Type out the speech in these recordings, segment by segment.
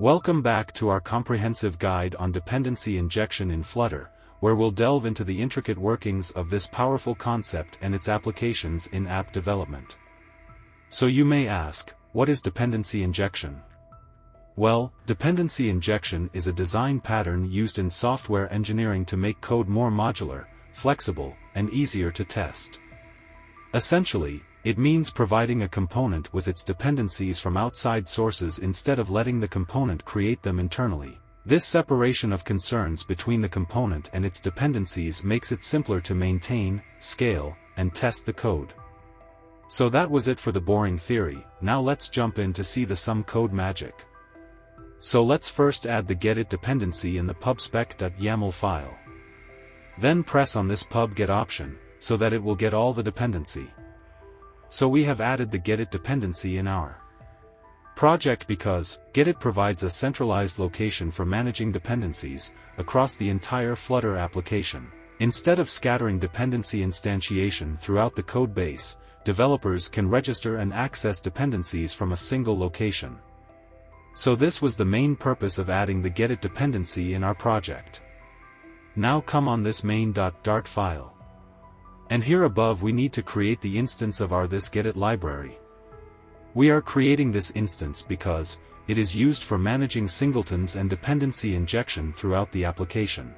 Welcome back to our comprehensive guide on dependency injection in Flutter, where we'll delve into the intricate workings of this powerful concept and its applications in app development. So you may ask, what is dependency injection? Well, dependency injection is a design pattern used in software engineering to make code more modular, flexible, and easier to test. Essentially, it means providing a component with its dependencies from outside sources instead of letting the component create them internally. This separation of concerns between the component and its dependencies makes it simpler to maintain, scale, and test the code. So that was it for the boring theory. Now let's jump in to see some code magic. So let's first add the getIt dependency in the pubspec.yaml file. Then press on this pub get option, so that it will get all the dependency. So we have added the getIt dependency in our project because getIt provides a centralized location for managing dependencies across the entire Flutter application. Instead of scattering dependency instantiation throughout the code base, developers can register and access dependencies from a single location. So this was the main purpose of adding the getIt dependency in our project. Now come on this main.dart file. And here above we need to create the instance of our this getIt library. We are creating this instance because it is used for managing singletons and dependency injection throughout the application.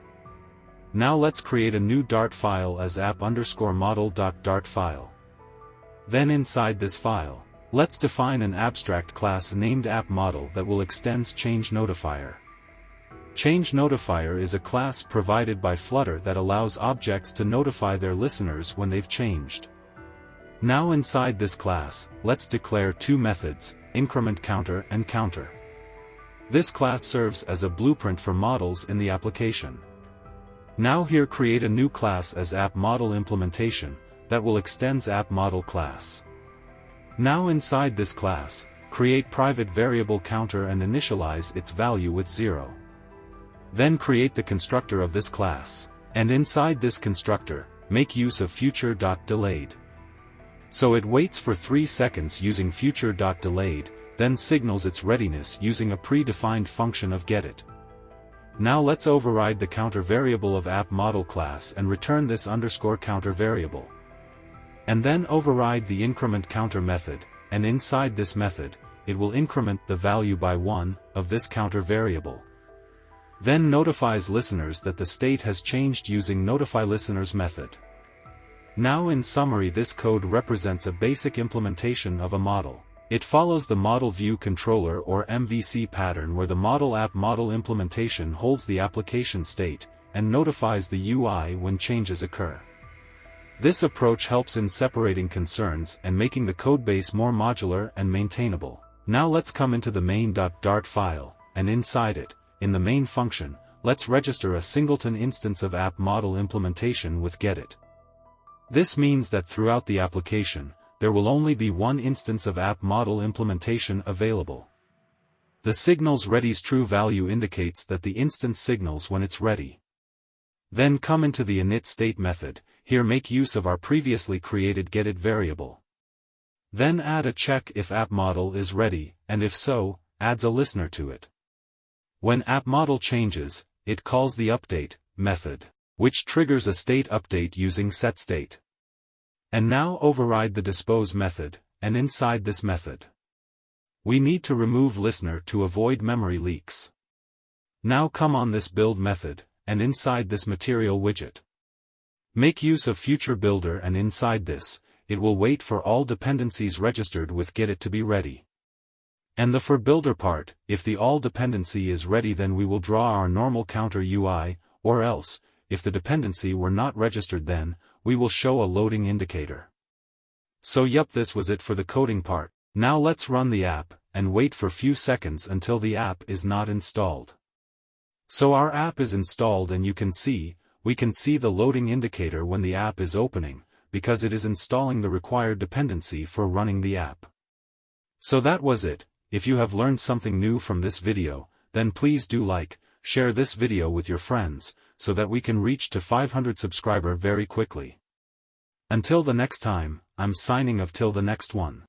Now let's create a new Dart file as app_model.dart file. Then inside this file, let's define an abstract class named app_model that will extend change_notifier. Change_notifier is a class provided by Flutter that allows objects to notify their listeners when they've changed. Now inside this class, let's declare two methods, incrementCounter and counter. This class serves as a blueprint for models in the application. Now here create a new class as app_model_implementation that will extend app_model class. Now inside this class, create private variable counter and initialize its value with 0. Then create the constructor of this class, and inside this constructor, make use of future.delayed. So it waits for 3 seconds using future.delayed, then signals its readiness using a predefined function of getIt. Now let's override the counter variable of app_model class and return this _counter variable. And then override the incrementCounter method, and inside this method, it will increment the value by 1 of this counter variable. Then notifies listeners that the state has changed using notifyListeners method. Now in summary, this code represents a basic implementation of a model. It follows the model view controller or MVC pattern where the model app_model implementation holds the application state and notifies the UI when changes occur. This approach helps in separating concerns and making the codebase more modular and maintainable. Now let's come into the main.dart file, and inside it, in the main function, let's register a singleton instance of app_model implementation with getIt. This means that throughout the application, there will only be one instance of app_model implementation available. The signals ready's true value indicates that the instance signals when it's ready. Then come into the init state method, here make use of our previously created getIt variable. Then add a check if app_model is ready, and if so, adds a listener to it. When app_model changes, it calls the update method, which triggers a state update using setState. And now override the dispose method, and inside this method, we need to remove listener to avoid memory leaks. Now come on this build method, and inside this material widget, make use of future builder, and inside this, it will wait for all dependencies registered with getIt to be ready. And the for builder part, if the all dependency is ready, then we will draw our normal counter UI, or else, if the dependency were not registered, then we will show a loading indicator. So yup, this was it for the coding part. Now let's run the app, and wait for few seconds until the app is not installed. So our app is installed, and we can see the loading indicator when the app is opening, because it is installing the required dependency for running the app. So that was it. If you have learned something new from this video, then please do like, share this video with your friends, so that we can reach to 500 subscribers very quickly. Until the next time, I'm signing off till the next one.